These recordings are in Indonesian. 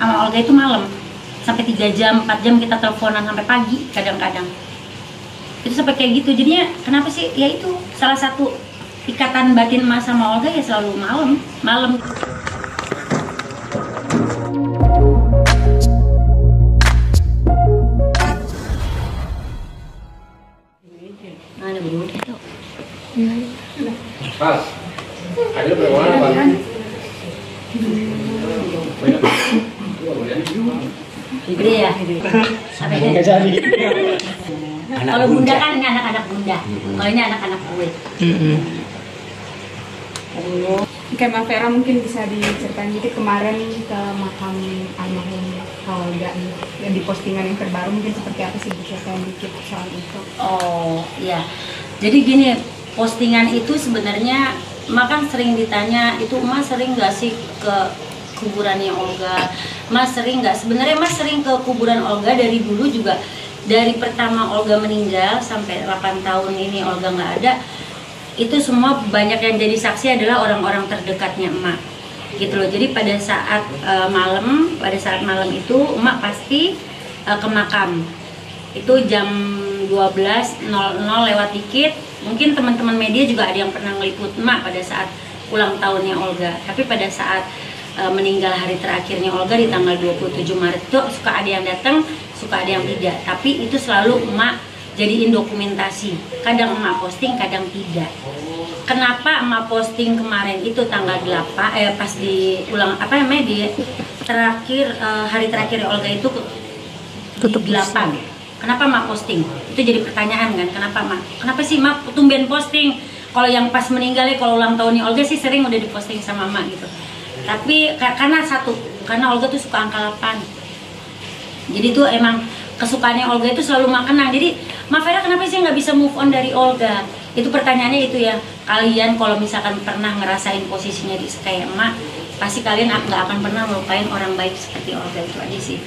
sama Olga itu malam. Sampai 3 jam, 4 jam kita teleponan sampai pagi kadang-kadang. Itu sampai kayak gitu. Jadinya kenapa sih? Ya itu salah satu ikatan batin emak sama Olga ya selalu malam. Ada berudah tuh. Pas. Ada berapa orang, Pak? Gede ya? Nggak jadi. Kalau bunda kan ini anak-anak bunda. Kalau ini anak-anak gue. Kayak Mbak Vera mungkin bisa diceritain dikit kemarin ke makam almarhum Olga yang di postingan yang terbaru mungkin seperti apa sih, diceritain dikit soal itu. Oh iya, jadi gini, postingan itu sebenarnya Emak kan sering ditanya, itu Emak sering nggak sih ke kuburannya Olga? Emak sering nggak? Sebenarnya Emak sering ke kuburan Olga dari dulu juga. Dari pertama Olga meninggal sampai 8 tahun ini Olga nggak ada, itu semua banyak yang jadi saksi adalah orang-orang terdekatnya Emak gitu loh. Jadi pada saat malam itu Emak pasti ke makam. Itu jam 12.00 lewat dikit. Mungkin teman-teman media juga ada yang pernah ngeliput Emak pada saat ulang tahunnya Olga. Tapi pada saat meninggal hari terakhirnya Olga di tanggal 27 Maret itu suka ada yang datang, suka ada yang tidak. Tapi itu selalu Emak jadiin dokumentasi. Kadang Emak posting, kadang tidak. Kenapa Emak posting kemarin itu tanggal 8 pas di ulang di terakhir hari terakhir Olga itu tutup 8. Kenapa Emak posting? Itu jadi pertanyaan kan, kenapa Emak? Kenapa sih Emak tumben posting? Kalau yang pas meninggal ya, kalau ulang tahunnya Olga sih sering udah diposting sama Emak gitu. Tapi karena Olga tuh suka angka 8. Jadi tuh emang kesukaannya Olga itu selalu Emak kenang. Jadi Mbak Vera kenapa sih nggak bisa move on dari Olga? Itu pertanyaannya itu ya. Kalian kalau misalkan pernah ngerasain posisinya di kayak Emak, pasti kalian nggak akan pernah melupain orang baik seperti Olga, itu aja sih.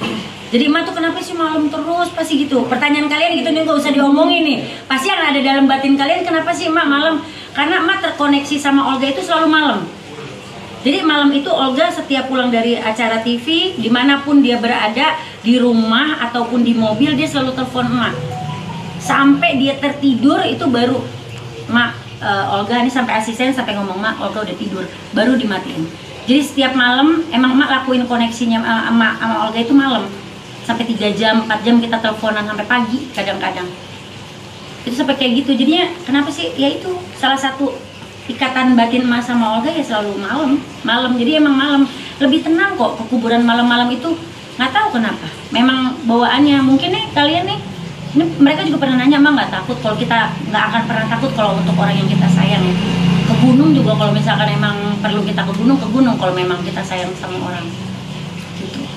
Jadi Emak tuh kenapa sih malam terus pasti gitu. Pertanyaan kalian gitu nih nggak usah diomongin nih. Pasti yang ada dalam batin kalian, kenapa sih Emak malam? Karena Emak terkoneksi sama Olga itu selalu malam. Jadi malam itu Olga setiap pulang dari acara TV, dimanapun dia berada, di rumah ataupun di mobil, dia selalu telepon Emak. Sampai dia tertidur itu baru Olga ini sampai asisten sampai ngomong, Mak, Olga udah tidur, baru dimatiin. Jadi setiap malam emang Emak lakuin koneksinya sama Olga itu malam. Sampai 3 jam, 4 jam kita teleponan sampai pagi kadang-kadang. Itu sampai kayak gitu. Jadinya kenapa sih? Ya itu salah satu ikatan batin emak sama Olga ya selalu malam. Jadi emang malam lebih tenang kok ke kuburan malam-malam itu, nggak tahu kenapa. Memang bawaannya mungkin nih kalian nih, ini mereka juga pernah nanya, emang nggak takut? Kalau kita nggak akan pernah takut kalau untuk orang yang kita sayang ya. Ke gunung juga kalau misalkan emang perlu kita ke gunung kalau memang kita sayang sama orang. Gitu.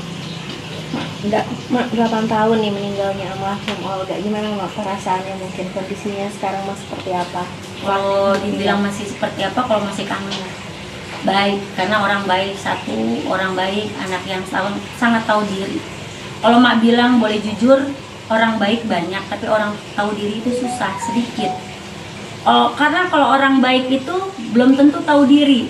Udah 8 tahun nih meninggalnya almarhum Olga. Gimana Mak perasaannya, mungkin kondisinya sekarang seperti apa? Kalau dibilang masih seperti apa, kalau masih kangen baik, karena orang baik, orang baik, anak yang sangat tahu diri. Kalau Mak bilang boleh jujur, orang baik banyak, tapi orang tahu diri itu susah, sedikit. Karena kalau orang baik itu belum tentu tahu diri,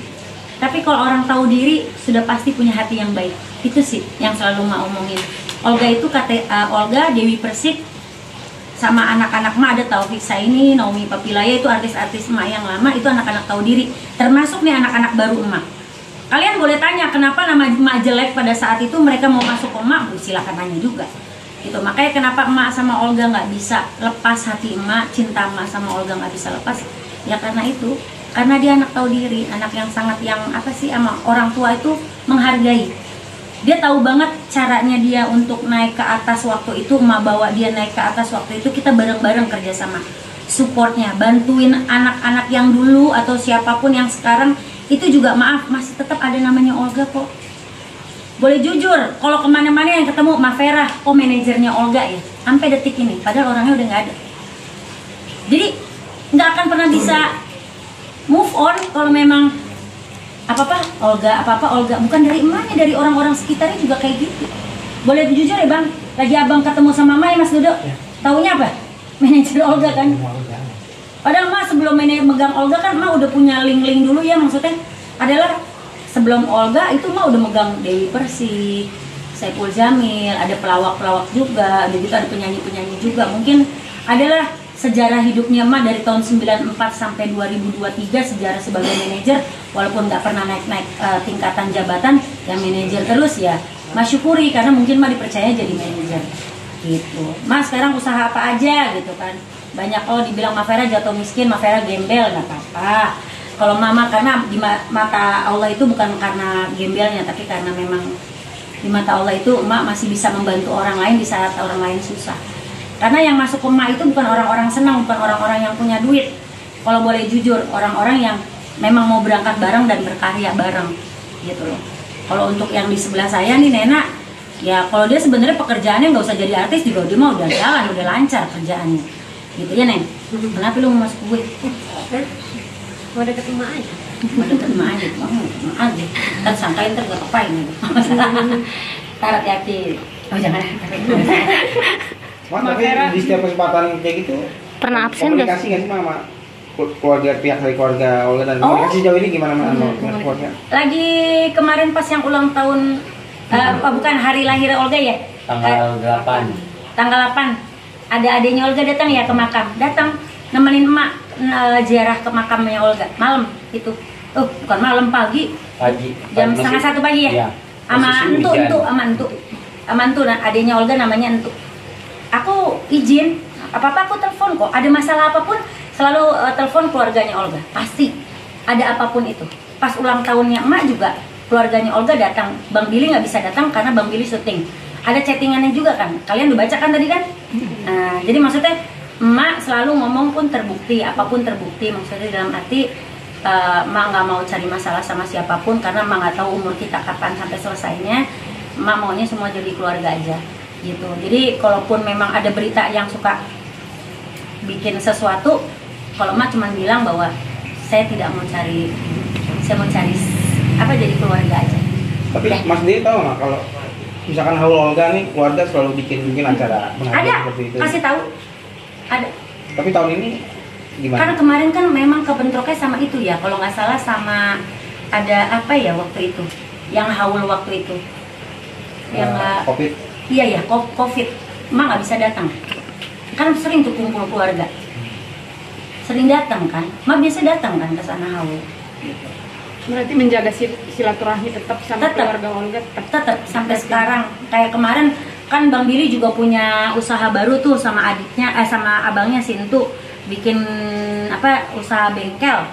tapi kalau orang tahu diri sudah pasti punya hati yang baik. Itu sih yang selalu Mak omongin. Olga itu Olga, Dewi Persik, sama anak-anak Mak ada Taufik Saini, Naomi Papilaya, itu artis-artis Emak yang lama, itu anak-anak tahu diri. Termasuk nih anak-anak baru Emak. Kalian boleh tanya kenapa nama Emak jelek pada saat itu, mereka mau masuk ke Emak, silakan tanya juga. Gitu. Makanya kenapa Emak sama Olga nggak bisa lepas hati Emak, cinta Emak sama Olga nggak bisa lepas, ya karena itu. Karena dia anak tahu diri, anak yang sangat sama orang tua itu menghargai. Dia tahu banget caranya dia untuk naik ke atas waktu itu. Emak bawa dia naik ke atas waktu itu, kita bareng-bareng kerjasama, supportnya, bantuin anak-anak yang dulu atau siapapun yang sekarang itu juga, maaf, masih tetap ada namanya Olga kok. Boleh jujur, kalau kemana-mana yang ketemu Mbak Vera, manajernya Olga ya, sampai detik ini, padahal orangnya udah nggak ada. Jadi nggak akan pernah bisa move on kalau memang apa-apa Olga, bukan dari emaknya, dari orang-orang sekitarnya juga kayak gitu. Boleh jujur ya Bang, lagi Abang ketemu sama Mama ya Mas Dodo, taunya apa? Manajer Olga kan. Padahal Mak sebelum megang Olga kan Mak udah punya link-link dulu ya, maksudnya adalah sebelum Olga itu Mak udah megang Dewi Persik, Saipul Jamil, ada pelawak-pelawak juga, ada juga ada penyanyi-penyanyi juga. Mungkin adalah sejarah hidupnya emak dari tahun 94 sampai 2023, sejarah sebagai manajer, walaupun nggak pernah naik-naik tingkatan jabatan, yang manajer terus ya. Mas syukuri karena mungkin emak dipercaya jadi manajer gitu. Mas sekarang usaha apa aja gitu kan. Banyak dibilang Mafera jatuh miskin, Mafera gembel, nggak apa-apa. Kalau mama karena di mata Allah itu bukan karena gembelnya, tapi karena memang di mata Allah itu emak masih bisa membantu orang lain di saat orang lain susah. Karena yang masuk ke emak itu bukan orang-orang senang, bukan orang-orang yang punya duit. Kalau boleh jujur, orang-orang yang memang mau berangkat bareng dan berkarya bareng gitu loh. Kalau untuk yang di sebelah saya nih Nena, ya kalau dia sebenarnya pekerjaannya nggak usah jadi artis juga, dia mah udah jalan, udah lancar kerjaannya gitu ya Nen. Kenapa lu mau masuk gue? Mau deket emak aja. Mau deket emak aja, emak aja. Ntar sangkain ntar gak kepain gitu. Ntar hati-hati. Oh jangan. Mas, tapi di setiap kesempatan kayak gitu Pernah absen nggak? komunikasi nggak sih sama keluarga, pihak dari keluarga Olga, dan komunikasi jauh ini gimana sama keluarga? Lagi kemarin pas yang ulang tahun, bukan hari lahir Olga ya? Tanggal 8. Tanggal 8. Ada adiknya Olga datang ya ke makam. Datang nemenin emak ziarah ke makamnya Olga. Malam itu. Bukan malam, pagi. Jam setengah 1 pagi ya? Iya. Sama Entu. Nah, adiknya Olga namanya Entu. Aku izin, apa-apa aku telepon kok. Ada masalah apapun selalu telepon keluarganya Olga. Pasti ada apapun itu. Pas ulang tahunnya emak juga keluarganya Olga datang. Bang Billy nggak bisa datang karena Bang Billy syuting. Ada chattingannya juga kan. Kalian udah baca kan tadi kan? Nah, jadi maksudnya emak selalu ngomong pun terbukti, apapun terbukti. Maksudnya dalam arti emak nggak mau cari masalah sama siapapun karena emak nggak tahu umur kita kapan sampai selesainya. Emak maunya semua jadi keluarga aja gitu. Jadi kalaupun memang ada berita yang suka bikin sesuatu, kalau emak cuma bilang bahwa saya tidak mau cari, saya mau cari apa, jadi keluarga aja. Tapi Mas sendiri tahu nggak kalau misalkan Haul Olga nih keluarga selalu bikin acara Ada, seperti itu? kasih tahu. Ada. Tapi tahun ini gimana? Karena kemarin kan memang kebentroknya sama itu ya, kalau nggak salah sama ada apa ya waktu itu, yang haul waktu itu, yang COVID. Iya ya, COVID. Emak nggak bisa datang. Kan sering tuh kumpul keluarga, sering datang kan. Emak biasa datang kan ke sana haul. Gitu. Berarti menjaga silaturahmi tetap sama keluarga Olga Tetap sampai sekarang. Kayak kemarin kan Bang Billy juga punya usaha baru tuh sama adiknya, sama abangnya Sintu, bikin apa, usaha bengkel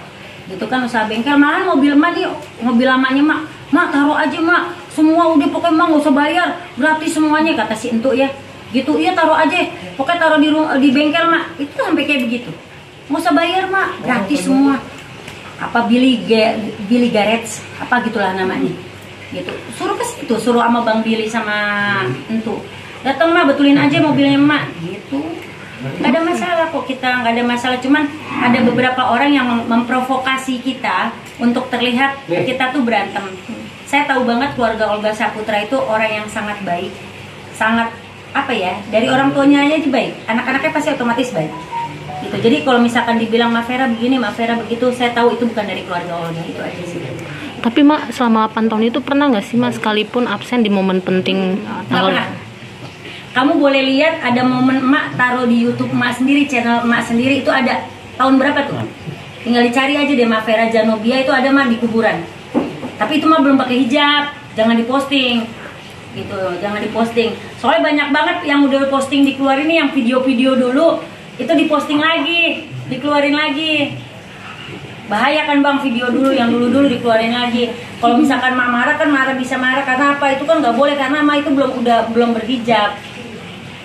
gitu kan, usaha bengkel. Malah mobil emak nih, mobil lamanya mak taruh aja mak, semua udah pokoknya emak nggak usah bayar, gratis semuanya kata si Entu ya gitu. Iya taruh aja, pokoknya taruh di bengkel mak. Itu sampai kayak begitu, nggak usah bayar mak, gratis semua. Apa Billy Garage apa gitulah namanya gitu. Suruh ke situ, suruh sama Bang Billy sama Entu datang mak, betulin aja mobilnya mak gitu. Nggak ada masalah kok, kita nggak ada masalah. Cuman ada beberapa orang yang memprovokasi kita untuk terlihat kita tuh berantem. Saya tahu banget keluarga Olga Saputra itu orang yang sangat baik, sangat apa ya, dari orang tuanya aja baik, anak-anaknya pasti otomatis baik gitu. Jadi kalau misalkan dibilang Mafera begini, Mafera begitu, saya tahu itu bukan dari keluarga Olga, itu aja sih. Tapi mak selama 8 tahun itu pernah nggak sih mak sekalipun absen di momen penting? Nggak pernah. Kamu boleh lihat ada momen emak taruh di YouTube emak sendiri, channel emak sendiri, itu ada tahun berapa tuh? Tinggal dicari aja deh, Mafera Janobia itu ada mah di kuburan. Tapi itu mah belum pakai hijab, jangan diposting gitu, jangan diposting. Soalnya banyak banget yang udah posting dikeluarin nih, yang video-video dulu itu diposting lagi, dikeluarin lagi. Bahaya kan bang, video dulu yang dulu dikeluarin lagi. Kalau misalkan mak marah kan bisa marah karena apa? Itu kan nggak boleh karena mak itu belum berhijab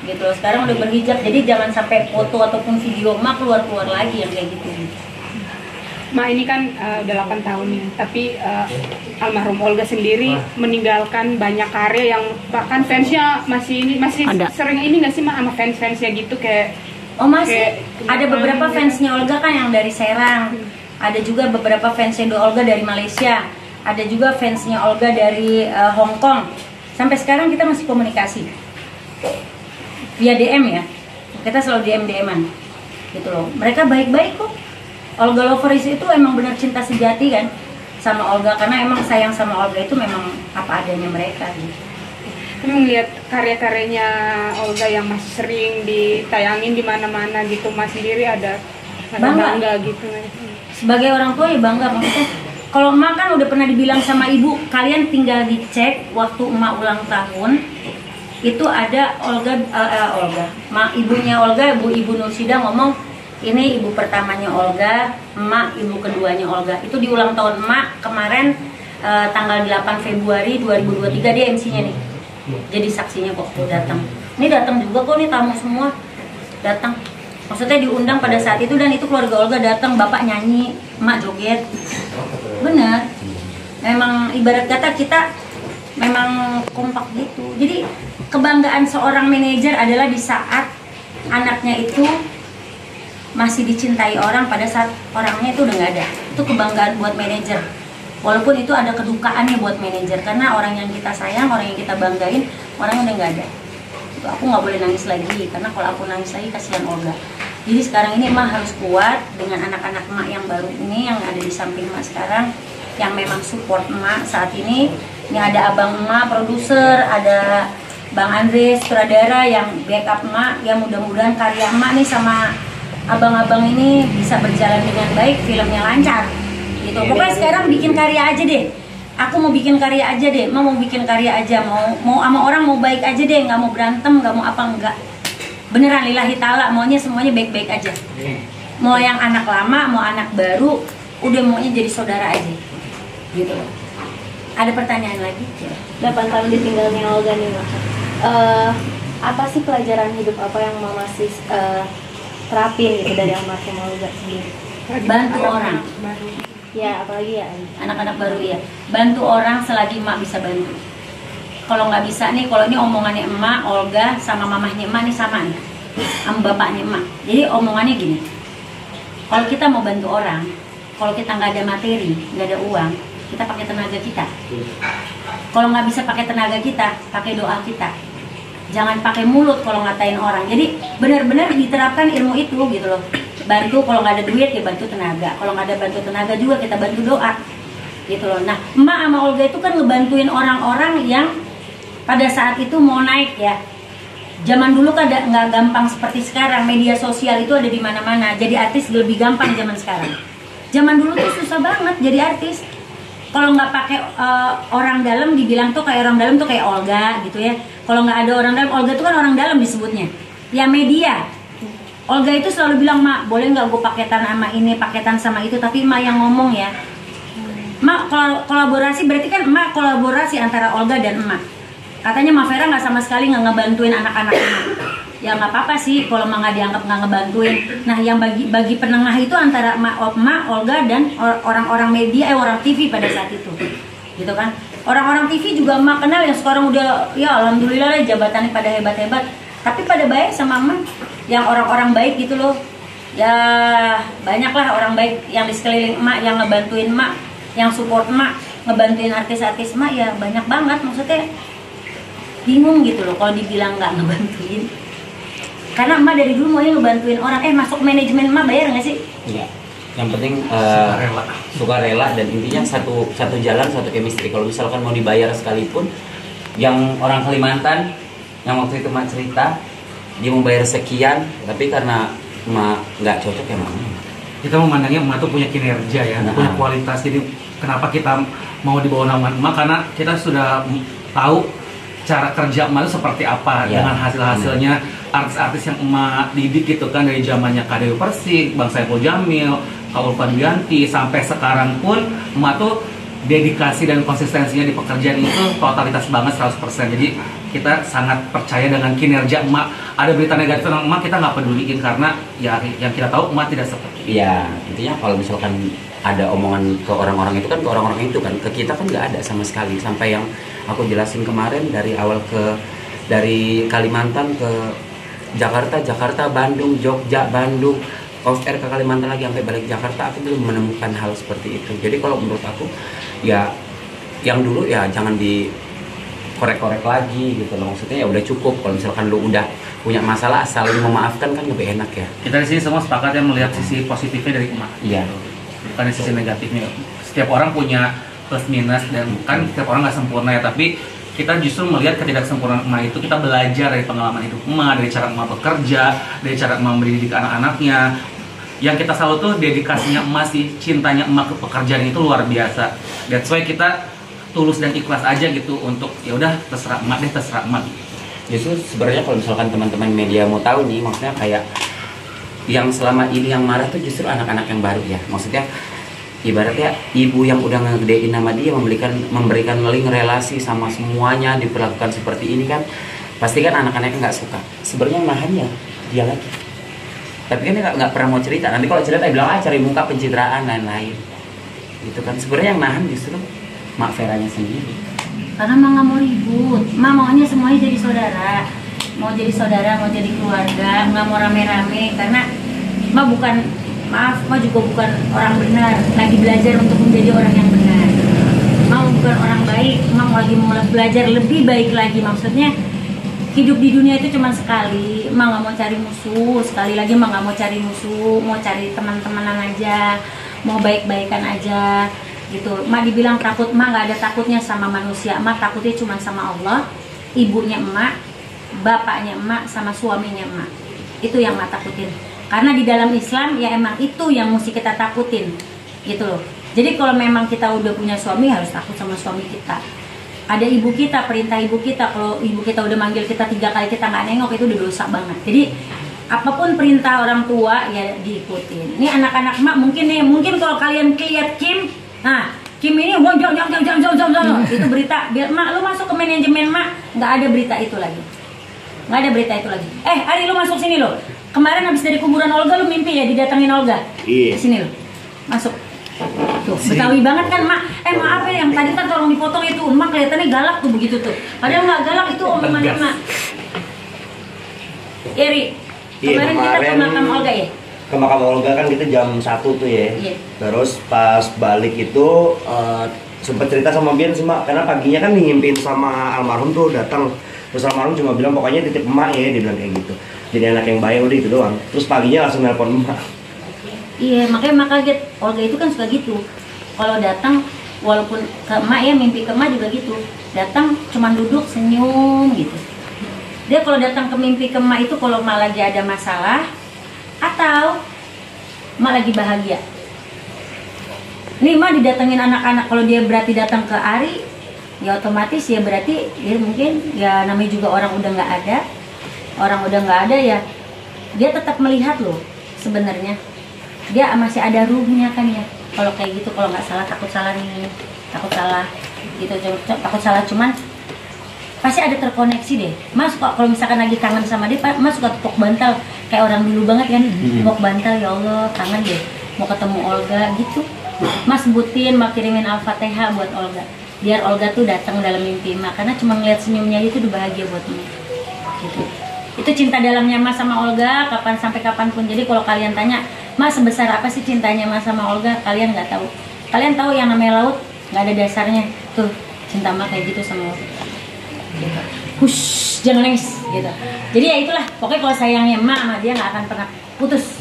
gitu. Sekarang udah berhijab, jadi jangan sampai foto ataupun video mak keluar lagi yang kayak gitu. Ma ini kan udah 8 tahun nih, tapi almarhum Olga sendiri meninggalkan banyak karya yang bahkan fansnya masih ada. Sering ini nggak sih Ma sama fansnya gitu kayak? Oh masih, ada beberapa fansnya Olga kan yang dari Serang, ada juga beberapa fansnya Olga dari Malaysia, ada juga fansnya Olga dari Hong Kong. Sampai sekarang kita masih komunikasi via DM ya, kita selalu DM-an gitu loh. Mereka baik-baik kok. Olga Lovers itu emang benar cinta sejati kan sama Olga, karena emang sayang sama Olga itu memang apa adanya mereka gitu. Tapi melihat karya-karyanya Olga yang masih sering ditayangin di mana-mana gitu, Mas sendiri ada bangga gitu. Sebagai orang tua ya bangga, maksudnya kalau emak kan udah pernah dibilang sama ibu, kalian tinggal dicek waktu emak ulang tahun itu ada ibunya Olga, ibu Nursida ngomong ini ibu pertamanya Olga, emak ibu keduanya Olga. Itu di ulang tahun emak kemarin tanggal 8 Februari 2023 dia MC-nya nih. Jadi saksinya kok datang. Ini datang juga kok nih tamu semua datang. Maksudnya diundang pada saat itu dan itu keluarga Olga datang, bapak nyanyi, emak joget. Bener. Memang ibarat kata kita memang kompak gitu. Jadi kebanggaan seorang manajer adalah di saat anaknya itu masih dicintai orang pada saat orangnya itu udah nggak ada. Itu kebanggaan buat manajer. Walaupun itu ada kedukaannya buat manajer karena orang yang kita sayang, orang yang kita banggain, orangnya udah nggak ada. Itu aku nggak boleh nangis lagi karena kalau aku nangis lagi kasihan Olga. Jadi sekarang ini emak harus kuat dengan anak-anak emak yang baru ini yang ada di samping emak sekarang yang memang support emak saat ini. Ini ada abang emak produser, ada Bang Andre sutradara yang backup emak, yang mudah-mudahan karya emak nih sama abang-abang ini bisa berjalan dengan baik, filmnya lancar gitu. Pokoknya sekarang bikin karya aja deh. Aku mau bikin karya aja deh, mau bikin karya aja, mau sama orang mau baik aja deh, nggak mau berantem, nggak mau apa enggak. Beneran lillahi ta'ala, maunya semuanya baik-baik aja. Mau yang anak lama, mau anak baru, udah maunya jadi saudara aja. Gitu. Ada pertanyaan lagi? 8 tahun ditinggalnya Olga nih, Mak. Apa sih pelajaran hidup apa yang Mama masih terapin gitu dari almarhum Olga sendiri? Bantu orang. Ya, apalagi ya Anak-anak baru ya. Bantu orang selagi emak bisa bantu. Kalau nggak bisa nih, kalau ini omongannya emak, Olga sama mamahnya emak nih sama nih, sama bapaknya emak. Jadi omongannya gini, kalau kita mau bantu orang, kalau kita nggak ada materi, nggak ada uang, kita pakai tenaga kita. Kalau nggak bisa pakai tenaga kita, pakai doa kita. Jangan pakai mulut kalau ngatain orang. Jadi benar-benar diterapkan ilmu itu gitu loh. Bantu kalau nggak ada duit ya bantu tenaga. Kalau nggak ada bantu tenaga juga kita bantu doa gitu loh. Nah emak sama Olga itu kan ngebantuin orang-orang yang pada saat itu mau naik ya. Zaman dulu kan nggak gampang seperti sekarang. Media sosial itu ada di mana-mana. Jadi artis lebih gampang zaman sekarang. Zaman dulu tuh susah banget jadi artis. Kalau nggak pakai orang dalam dibilang tuh kayak orang dalam tuh kayak Olga gitu ya. Kalau nggak ada orang dalam, Olga tuh kan orang dalam disebutnya. Ya media. Olga itu selalu bilang, Mak, boleh nggak gue paketan sama ini, paketan sama itu, tapi Mak yang ngomong ya. Mak kolaborasi berarti kan Mak kolaborasi antara Olga dan Emak. Katanya Mak Vera nggak sama sekali nggak ngebantuin anak-anak Emak. Ya nggak apa-apa sih kalau Mak nggak dianggap nggak ngebantuin. Nah yang bagi penengah itu antara Emak, Olga dan orang-orang media, orang TV pada saat itu, gitu kan. Orang-orang TV juga Emak kenal yang sekarang udah ya alhamdulillah lah jabatannya pada hebat-hebat. Tapi pada baik sama Emak, yang orang-orang baik gitu loh. Ya banyaklah orang baik yang di sekeliling Emak, yang ngebantuin Emak, yang support Emak, ngebantuin artis-artis Emak ya banyak banget. Maksudnya bingung gitu loh kalau dibilang nggak ngebantuin. Karena Emak dari dulu maunya ngebantuin orang. Masuk manajemen Emak bayar nggak sih? Iya. Yang penting suka rela dan intinya satu jalan, satu chemistry. Kalau misalkan mau dibayar sekalipun, yang orang Kalimantan yang waktu itu Emak cerita dia mau bayar sekian, tapi karena Emak nggak cocok ya Emak. Kita memandangnya Emak tuh punya kinerja ya, punya kualitas. Jadi kenapa kita mau dibawa nama Emak? Karena kita sudah tahu cara kerja Emak itu seperti apa ya, dengan hasil-hasilnya artis-artis yang Emak didik gitu kan, dari zamannya Kak Dewi Persik, Bang Saiful Jamil, Kak Ulpan Bianti, sampai sekarang pun Emak tuh dedikasi dan konsistensinya di pekerjaan itu totalitas banget 100%. Jadi kita sangat percaya dengan kinerja Emak. Ada berita negatif tentang Emak kita nggak peduliin karena ya yang kita tahu Emak tidak seperti itu. Iya, intinya kalau misalkan ada omongan ke orang-orang itu kan, ke orang-orang itu kan, ke kita kan nggak ada sama sekali. Sampai yang aku jelasin kemarin dari awal dari Kalimantan ke Jakarta, Bandung, Jogja, Bandung, off air ke Kalimantan lagi sampai balik Jakarta, aku belum menemukan hal seperti itu. Jadi kalau menurut aku ya yang dulu ya jangan dikorek-korek lagi gitu loh. Maksudnya ya udah cukup. Kalau misalkan lu udah punya masalah saling memaafkan kan lebih enak ya. Kita di sini semua sepakat ya melihat sisi positifnya dari Emak. Iya. Bukan sisi negatifnya. Setiap orang punya plus minus dan kan setiap orang nggak sempurna ya, tapi kita justru melihat ketidaksempurnaan emak itu, kita belajar dari pengalaman hidup emak, dari cara emak bekerja, dari cara emak mendidik anak-anaknya. Yang kita selalu tuh dedikasinya emak sih, cintanya emak ke pekerjaan itu luar biasa. That's why kita tulus dan ikhlas aja gitu untuk ya udah terserah emak deh, terserah emak. Justru sebenarnya kalau misalkan teman-teman media mau tahu nih, maksudnya kayak yang selama ini yang marah tuh justru anak-anak yang baru ya. Maksudnya ibaratnya ibu yang udah ngegedein nama dia, memberikan link relasi sama semuanya, diperlakukan seperti ini kan, pasti kan anak-anaknya nggak suka. Sebenarnya nahannya dia lagi, tapi kan dia nggak pernah mau cerita. Nanti kalau cerita dia bilang cari muka, pencitraan, lain-lain gitu kan. Sebenarnya yang nahan justru Mak Veranya sendiri, karena Mak nggak mau ribut. Mak maunya semuanya jadi saudara, mau jadi keluarga, nggak mau rame-rame. Karena Mak bukan, maaf, Mak juga bukan orang benar, lagi belajar untuk menjadi orang yang benar. Mak bukan orang baik, Mak lagi mau belajar lebih baik lagi. Maksudnya hidup di dunia itu cuma sekali. Mak nggak mau cari musuh, sekali lagi Mak nggak mau cari musuh, mau cari teman-temanan aja, mau baik-baikan aja gitu. Mak dibilang takut, Mak nggak ada takutnya sama manusia. Mak takutnya cuma sama Allah, ibunya Emak, bapaknya Emak, sama suaminya Emak. Itu yang Mak takutin. Karena di dalam Islam ya emang itu yang mesti kita takutin gitu loh. Jadi kalau memang kita udah punya suami, harus takut sama suami kita. Ada ibu kita, perintah ibu kita, kalau ibu kita udah manggil kita 3 kali kita nggak nengok, itu udah dosa banget. Jadi apapun perintah orang tua ya diikutin. Ini anak-anak Mak mungkin kalau kalian lihat Kim, nah Kim ini itu berita, biar Mak lu masuk ke manajemen Mak, nggak ada berita itu lagi. Nggak ada berita itu lagi. Ari lu masuk sini lo. Kemarin habis dari kuburan Olga lu mimpi ya didatangin Olga. Iya. Sini lo. Masuk. Tuh, Betawi banget kan Mak. Maaf ya yang tadi kan tolong dipotong itu. Mak kelihatannya galak tuh begitu tuh. Padahal nggak galak, itu omongannya Mak. Iri. Kemarin kita ke makam Olga ya? Ke makam Olga kan kita jam 1 tuh ya. Iya. Terus pas balik itu sempat cerita sama Bian sih Mak, karena paginya kan nyimpin sama almarhum tuh datang. Terus almarhum cuma bilang pokoknya titip emak ya, dia bilang kayak gitu. Jadi anak yang baik udah itu doang. Terus paginya langsung nelpon emak. Iya, makanya Mak kaget. Olga itu kan suka gitu. Kalau datang, walaupun ke emak ya, mimpi ke emak juga gitu. Datang cuma duduk senyum gitu. Dia kalau datang ke mimpi ke emak itu kalau emak lagi ada masalah atau emak lagi bahagia. Nih emak didatengin anak-anak, kalau dia berarti datang ke Ari, ya otomatis ya berarti dia mungkin ya namanya juga orang udah nggak ada ya, dia tetap melihat loh sebenarnya, dia masih ada ruhnya kan ya. Kalau kayak gitu, kalau nggak salah, takut salah gitu, takut salah, cuman pasti ada terkoneksi deh. Mas kok kalau misalkan lagi kangen sama dia, Mas suka tepuk bantal kayak orang dulu banget kan, tepuk bantal, ya Allah kangen deh mau ketemu Olga gitu. Mas sebutin, mau kirimin Al-Fatihah buat Olga, biar Olga tuh datang dalam mimpi Mak, karena cuma ngeliat senyumnya itu udah bahagia buat Mak gitu. Itu cinta dalamnya Mas sama Olga, sampai kapanpun. Jadi kalau kalian tanya, Mas sebesar apa sih cintanya Mas sama Olga, kalian nggak tahu. Kalian tahu yang namanya laut nggak ada dasarnya, tuh cinta Mak kayak gitu sama Olga gitu. Hush, jangan nangis gitu. Jadi ya itulah, pokoknya kalau sayangnya Mak sama dia nggak akan pernah putus.